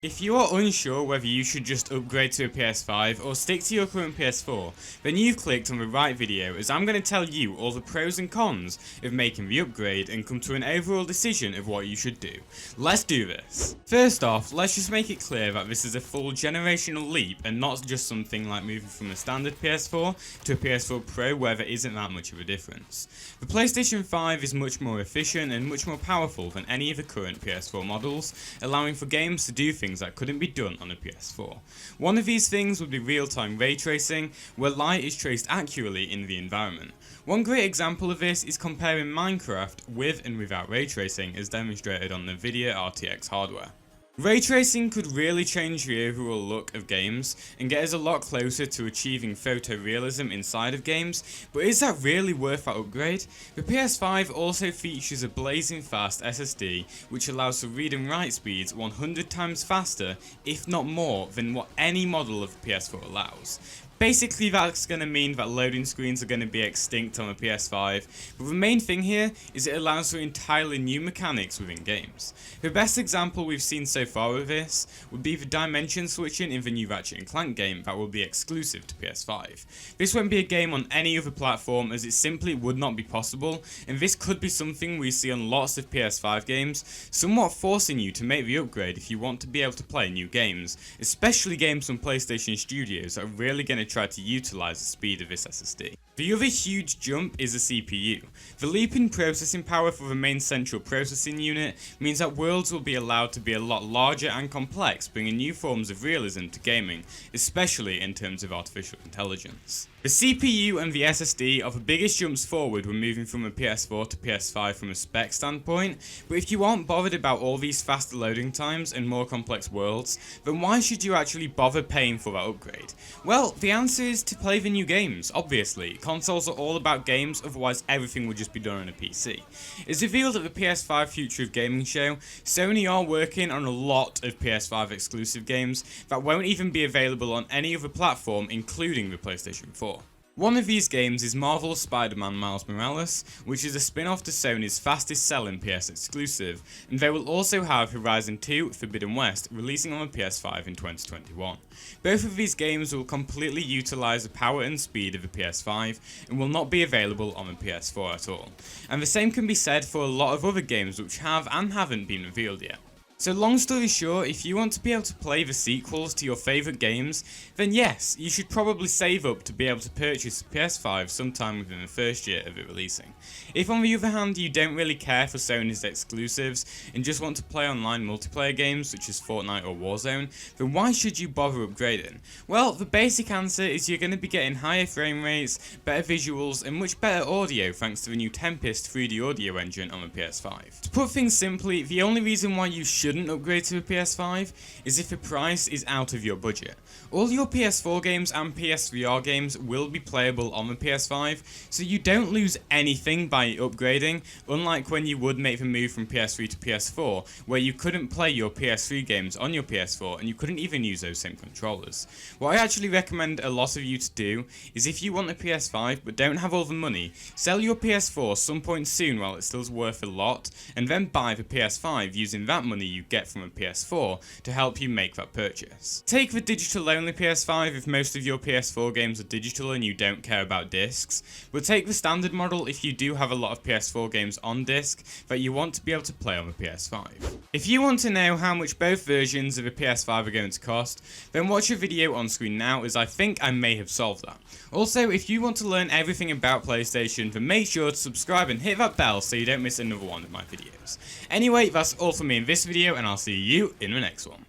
If you are unsure whether you should just upgrade to a PS5 or stick to your current PS4, then you've clicked on the right video, as I'm going to tell you all the pros and cons of making the upgrade and come to an overall decision of what you should do. Let's do this. First off, let's just make it clear that this is a full generational leap and not just something like moving from a standard PS4 to a PS4 Pro where there isn't that much of a difference. The PlayStation 5 is much more efficient and much more powerful than any of the current PS4 models, allowing for games to do things that couldn't be done on a PS4. One of these things would be real-time ray tracing, where light is traced accurately in the environment. One great example of this is comparing Minecraft with and without ray tracing, as demonstrated on the NVIDIA RTX hardware. Ray tracing could really change the overall look of games and get us a lot closer to achieving photorealism inside of games, but is that really worth that upgrade? The PS5 also features a blazing fast SSD which allows for read and write speeds 100 times faster, if not more, than what any model of the PS4 allows. Basically, that's going to mean that loading screens are going to be extinct on a PS5, but the main thing here is it allows for entirely new mechanics within games. The best example we've seen so far of this would be the dimension switching in the new Ratchet & Clank game that will be exclusive to PS5. This won't be a game on any other platform, as it simply would not be possible, and this could be something we see on lots of PS5 games, somewhat forcing you to make the upgrade if you want to be able to play new games, especially games from PlayStation Studios that are really going to try to utilize the speed of this SSD. The other huge jump is the CPU. The leap in processing power for the main central processing unit means that worlds will be allowed to be a lot larger and complex, bringing new forms of realism to gaming, especially in terms of artificial intelligence. The CPU and the SSD are the biggest jumps forward when moving from a PS4 to PS5 from a spec standpoint, but if you aren't bothered about all these faster loading times and more complex worlds, then why should you actually bother paying for that upgrade? Well, the answer is to play the new games, obviously. Consoles are all about games, otherwise everything would just be done on a PC. As revealed at the PS5 Future of Gaming show, Sony are working on a lot of PS5 exclusive games that won't even be available on any other platform, including the PlayStation 4. One of these games is Marvel's Spider-Man Miles Morales, which is a spin-off to Sony's fastest selling PS exclusive, and they will also have Horizon 2 Forbidden West releasing on the PS5 in 2021. Both of these games will completely utilise the power and speed of the PS5 and will not be available on the PS4 at all. And the same can be said for a lot of other games which have and haven't been revealed yet. So long story short, if you want to be able to play the sequels to your favourite games, then yes, you should probably save up to be able to purchase a PS5 sometime within the first year of it releasing. If on the other hand you don't really care for Sony's exclusives and just want to play online multiplayer games such as Fortnite or Warzone, then why should you bother upgrading? Well, the basic answer is you're going to be getting higher frame rates, better visuals and much better audio thanks to the new Tempest 3D audio engine on the PS5. To put things simply, the only reason why you shouldn't upgrade to a PS5 is if the price is out of your budget. All your PS4 games and PSVR games will be playable on the PS5, so you don't lose anything by upgrading, unlike when you would make the move from PS3 to PS4, where you couldn't play your PS3 games on your PS4 and you couldn't even use those same controllers. What I actually recommend a lot of you to do is, if you want a PS5 but don't have all the money, sell your PS4 some point soon while it's still worth a lot, and then buy the PS5 using that money you get from a PS4 to help you make that purchase. Take the digital only PS5 if most of your PS4 games are digital and you don't care about discs, but take the standard model if you do have a lot of PS4 games on disc that you want to be able to play on the PS5. If you want to know how much both versions of a PS5 are going to cost, then watch a video on screen now, as I think I may have solved that. Also, if you want to learn everything about PlayStation, then make sure to subscribe and hit that bell so you don't miss another one of my videos. Anyway, that's all from me in this video, and I'll see you in the next one.